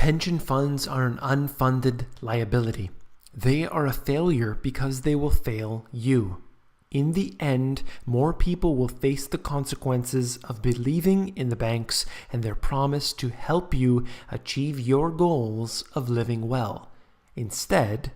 Pension funds are an unfunded liability. They are a failure because they will fail you. In the end, more people will face the consequences of believing in the banks and their promise to help you achieve your goals of living well. Instead,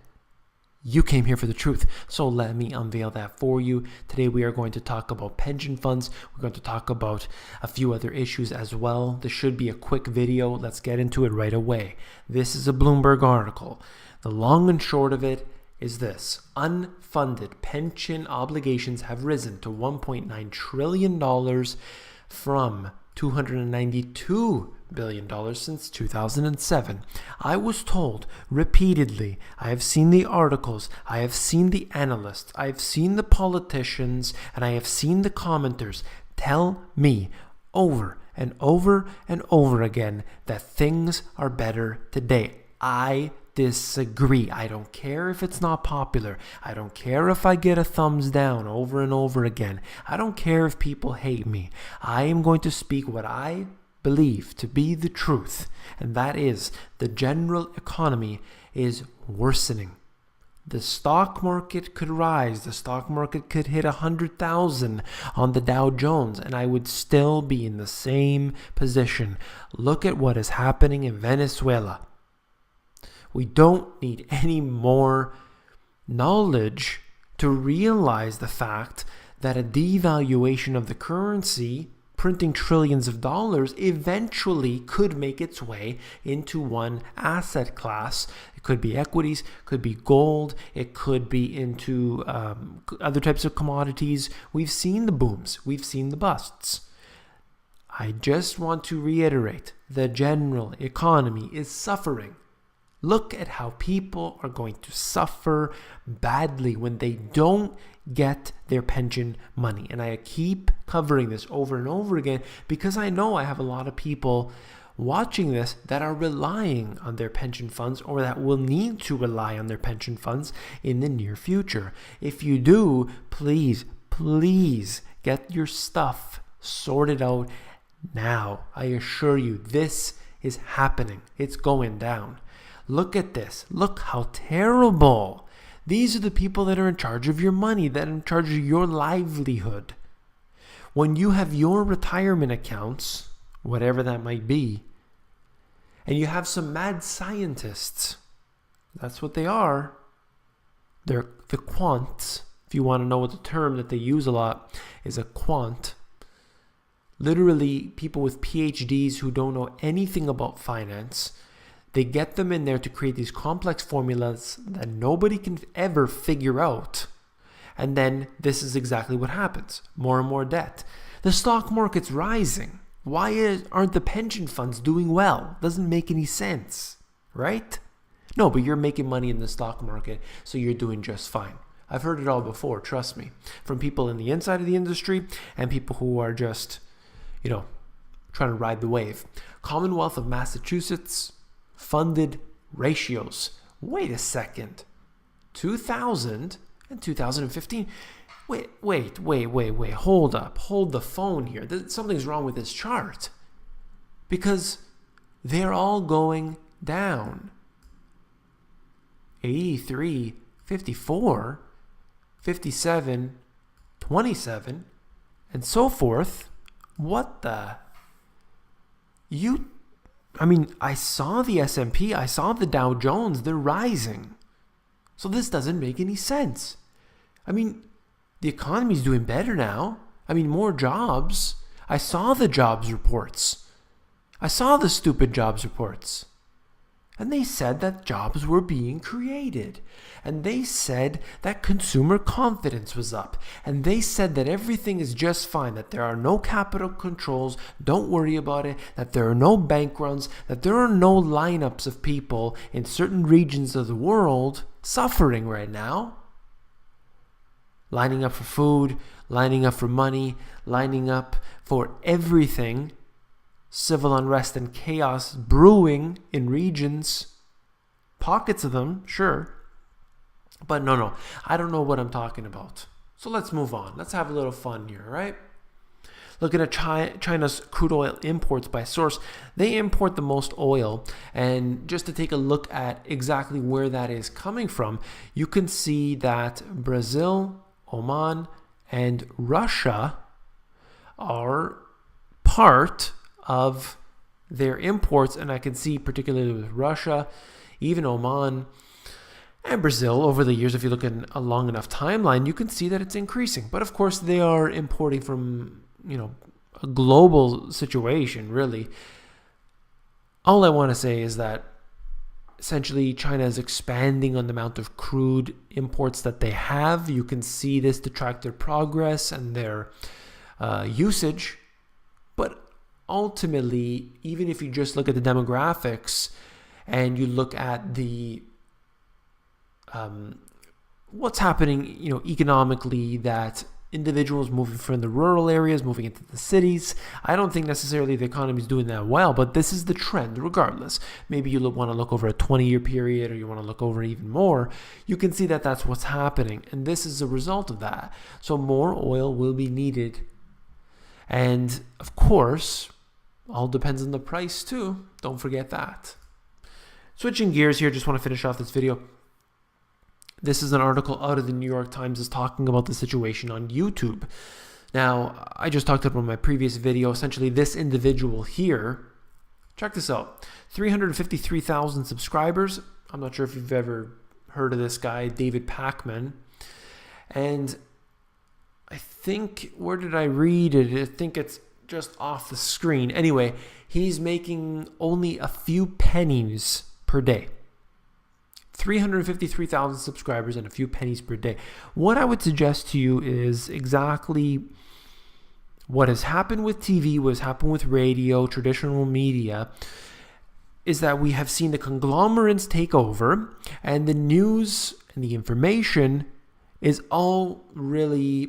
you came here for the truth, so let me unveil that for you. Today we are going to talk about pension funds. We're going to talk about a few other issues as well. This should be a quick video. Let's get into it right away. This is a Bloomberg article. The long and short of it is this: unfunded pension obligations have risen to $1.9 trillion from $292 billion since 2007. I was told repeatedly, I have seen the articles, I have seen the analysts, I have seen the politicians, and I have seen the commenters tell me over and over and over again that things are better today. I disagree. I don't care if it's not popular. I don't care if I get a thumbs down over and over again. I don't care if people hate me. I am going to speak what I believe to be the truth, and that is the general economy is worsening. The stock market could rise. The stock market could hit 100,000 on the Dow Jones, and I would still be in the same position. Look at what is happening in Venezuela. We don't need any more knowledge to realize the fact that a devaluation of the currency, printing trillions of dollars, eventually could make its way into one asset class. It could be equities, could be gold, it could be into other types of commodities. We've seen the booms, we've seen the busts. I just want to reiterate, the general economy is suffering. Look at how people are going to suffer badly when they don't get their pension money. And I keep covering this over and over again because I know I have a lot of people watching this that are relying on their pension funds or that will need to rely on their pension funds in the near future. If you do, please get your stuff sorted out now. I assure you, this is happening. It's going down. Look at this. Look how terrible. These are the people that are in charge of your money, that are in charge of your livelihood. When you have your retirement accounts, whatever that might be, and you have some mad scientists, that's what they are. They're the quants. If you want to know what the term that they use a lot is a quant. Literally people with PhDs who don't know anything about finance. They get them in there to create these complex formulas that nobody can ever figure out. And then this is exactly what happens. More and more debt. The stock market's rising. Why aren't the pension funds doing well? Doesn't make any sense, right? No, but you're making money in the stock market, so you're doing just fine. I've heard it all before, trust me. From people in the inside of the industry and people who are just, trying to ride the wave. Commonwealth of Massachusetts funded ratios. Wait a second. 2000 and 2015. Wait. Hold up. Hold the phone here. Something's wrong with this chart. Because they're all going down. 83, 54, 57, 27, and so forth. What the? I saw the S&P, I saw the Dow Jones, they're rising. So this doesn't make any sense. The economy's doing better now. More jobs. I saw the jobs reports. I saw the stupid jobs reports. And they said that jobs were being created. And they said that consumer confidence was up. And they said that everything is just fine, that there are no capital controls, don't worry about it, that there are no bank runs, that there are no lineups of people in certain regions of the world suffering right now. Lining up for food, lining up for money, lining up for everything. Civil unrest and chaos brewing in regions, pockets of them, sure. But no, I don't know what I'm talking about. So let's move on. Let's have a little fun here, right? Looking at China's crude oil imports by source, they import the most oil. And just to take a look at exactly where that is coming from, you can see that Brazil, Oman, and Russia are part of their imports. And I can see particularly with Russia, even Oman, and Brazil over the years, if you look at a long enough timeline, you can see that it's increasing. But of course, they are importing from, a global situation, really. All I want to say is that essentially China is expanding on the amount of crude imports that they have. You can see this to track their progress and their usage. But ultimately, even if you just look at the demographics and you look at the what's happening, economically, that individuals moving from the rural areas, moving into the cities. I don't think necessarily the economy is doing that well, but this is the trend regardless. Maybe you want to look over a 20-year period, or you want to look over even more. You can see that that's what's happening, and this is a result of that. So more oil will be needed. And of course, all depends on the price too. Don't forget that. Switching gears here, just want to finish off this video. This is an article out of the New York Times is talking about the situation on YouTube. Now, I just talked about in my previous video, essentially this individual here, check this out, 353,000 subscribers. I'm not sure if you've ever heard of this guy, David Pakman. And I think, where did I read it? I think it's just off the screen. Anyway, he's making only a few pennies per day. 353,000 subscribers and a few pennies per day. What I would suggest to you is exactly what has happened with TV, what has happened with radio, traditional media, is that we have seen the conglomerates take over, and the news and the information is all really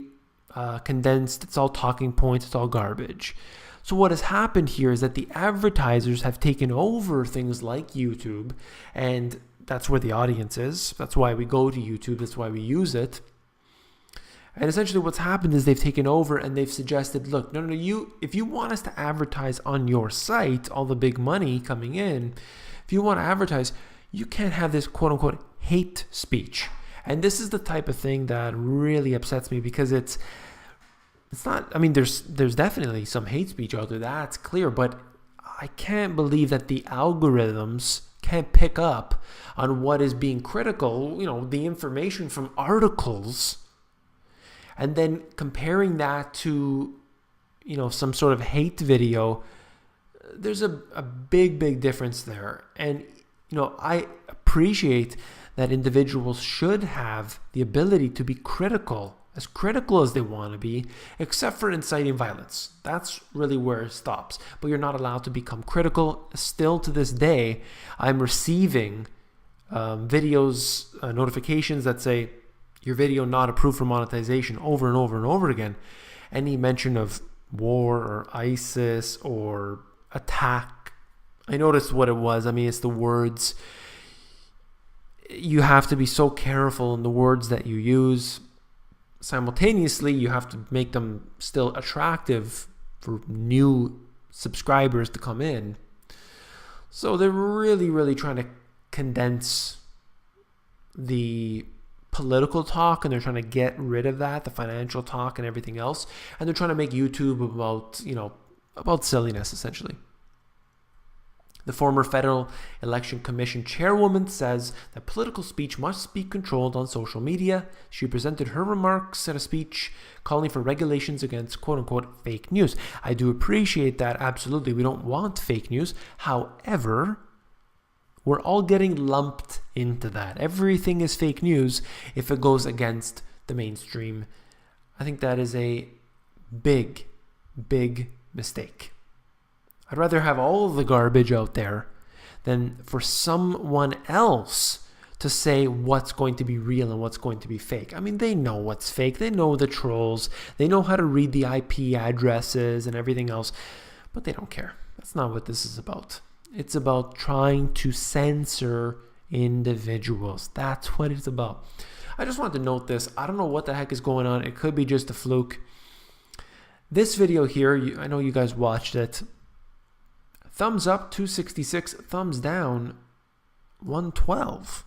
condensed. It's all talking points. It's all garbage. So what has happened here is that the advertisers have taken over things like YouTube, and that's where the audience is. That's why we go to YouTube. That's why we use it. And essentially what's happened is they've taken over and they've suggested, look, no, if you want us to advertise on your site, all the big money coming in, if you want to advertise, you can't have this quote unquote hate speech. And this is the type of thing that really upsets me, because it's not, I mean, there's definitely some hate speech out there. That's clear. But I can't believe that the algorithms can't pick up on what is being critical, the information from articles, and then comparing that to, some sort of hate video. There's a big difference there. And, I appreciate that individuals should have the ability to be critical, as critical as they want to be, except for inciting violence. That's really where it stops. But you're not allowed to become critical. Still to this day, I'm receiving videos, notifications that say, your video not approved for monetization, over and over and over again. Any mention of war or ISIS or attack, I noticed what it was. I mean, it's the words. You have to be so careful in the words that you use. Simultaneously, you have to make them still attractive for new subscribers to come in. So they're really trying to condense the political talk, and they're trying to get rid of that, the financial talk and everything else. And they're trying to make YouTube about silliness, essentially. The former Federal Election Commission chairwoman says that political speech must be controlled on social media. She presented her remarks in a speech calling for regulations against quote-unquote fake news. I do appreciate that, absolutely. We don't want fake news. However, we're all getting lumped into that. Everything is fake news if it goes against the mainstream. I think that is a big mistake. I'd rather have all of the garbage out there than for someone else to say what's going to be real and what's going to be fake. I mean, they know what's fake. They know the trolls. They know how to read the IP addresses and everything else, but they don't care. That's not what this is about. It's about trying to censor individuals. That's what it's about. I just wanted to note this. I don't know what the heck is going on. It could be just a fluke. This video here, I know you guys watched it. Thumbs up, 266. Thumbs down, 112.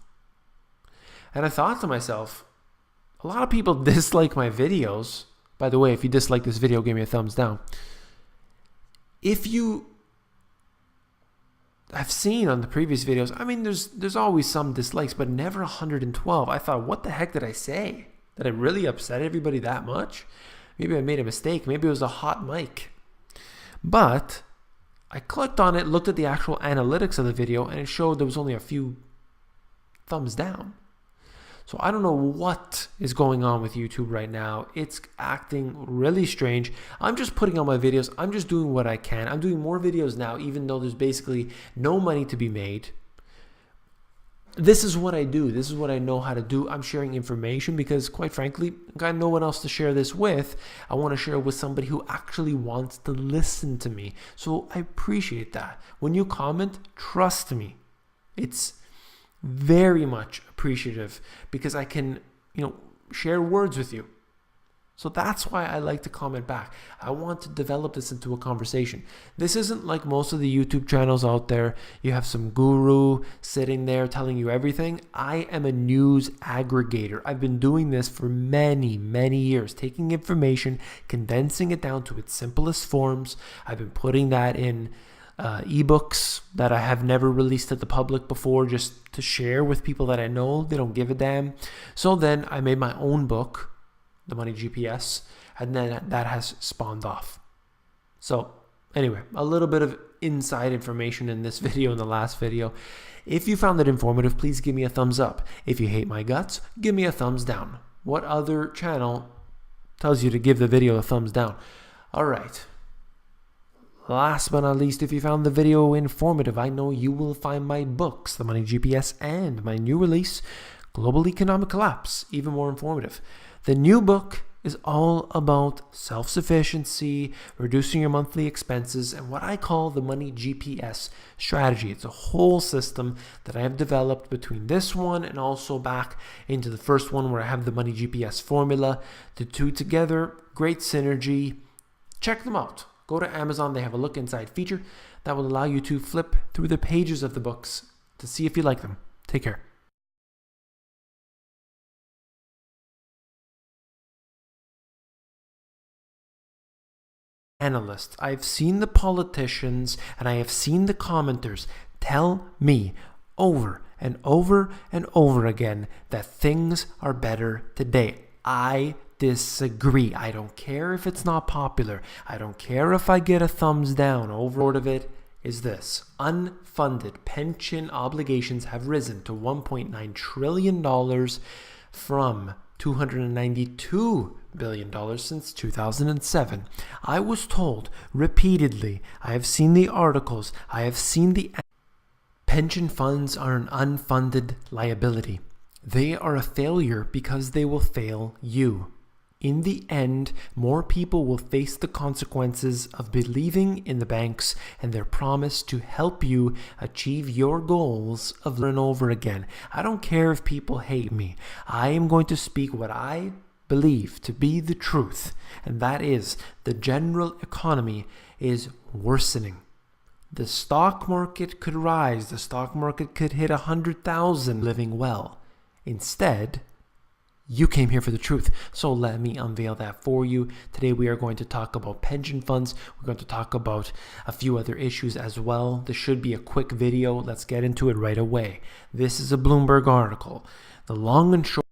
And I thought to myself, a lot of people dislike my videos. By the way, if you dislike this video, give me a thumbs down. I've seen on the previous videos, I mean, there's always some dislikes, but never 112. I thought, what the heck did I say? Did I really upset everybody that much? Maybe I made a mistake. Maybe it was a hot mic. But I clicked on it, looked at the actual analytics of the video, and it showed there was only a few thumbs down. So I don't know what is going on with YouTube right now. It's acting really strange. I'm just putting out my videos. I'm just doing what I can. I'm doing more videos now, even though there's basically no money to be made. This is what I do. This is what I know how to do. I'm sharing information because, quite frankly, I got no one else to share this with. I want to share it with somebody who actually wants to listen to me. So I appreciate that. When you comment, trust me. It's very much appreciative because I can, share words with you. So that's why I like to comment back. I want to develop this into a conversation. This isn't like most of the YouTube channels out there. You have some guru sitting there telling you everything. I am a news aggregator. I've been doing this for many, many years, taking information, condensing it down to its simplest forms. I've been putting that in ebooks that I have never released to the public before, just to share with people that I know they don't give a damn. So then I made my own book, The Money GPS, and then that has spawned off. So anyway, a little bit of inside information in this video and the last video. If you found it informative, please give me a thumbs up. If you hate my guts, give me a thumbs down. What other channel tells you to give the video a thumbs down? All right. Last but not least, if you found the video informative, I know you will find my books, The Money GPS, and my new release, Global Economic Collapse, even more informative. The new book is all about self-sufficiency, reducing your monthly expenses, and what I call the Money GPS strategy. It's a whole system that I have developed between this one and also back into the first one where I have the Money GPS formula. The two together, great synergy. Check them out. Go to Amazon. They have a look inside feature that will allow you to flip through the pages of the books to see if you like them. Take care. Analysts. I've seen the politicians and I have seen the commenters tell me over and over and over again that things are better today. I disagree. I don't care if it's not popular. I don't care if I get a thumbs down. Overboard of it is this. Unfunded pension obligations have risen to $1.9 trillion from $292 billion since 2007. I was told repeatedly, I have seen the articles, I have seen the pension funds are an unfunded liability. They are a failure because they will fail you. In the end, more people will face the consequences of believing in the banks and their promise to help you achieve your goals over and over again. I don't care if people hate me. I am going to speak what I believe to be the truth, and that is the general economy is worsening. The stock market could rise. The stock market could hit 100,000 living well. Instead, you came here for the truth, so let me unveil that for you. Today we are going to talk about pension funds. We're going to talk about a few other issues as well. This should be a quick video. Let's get into it right away. This is a Bloomberg article. The long and short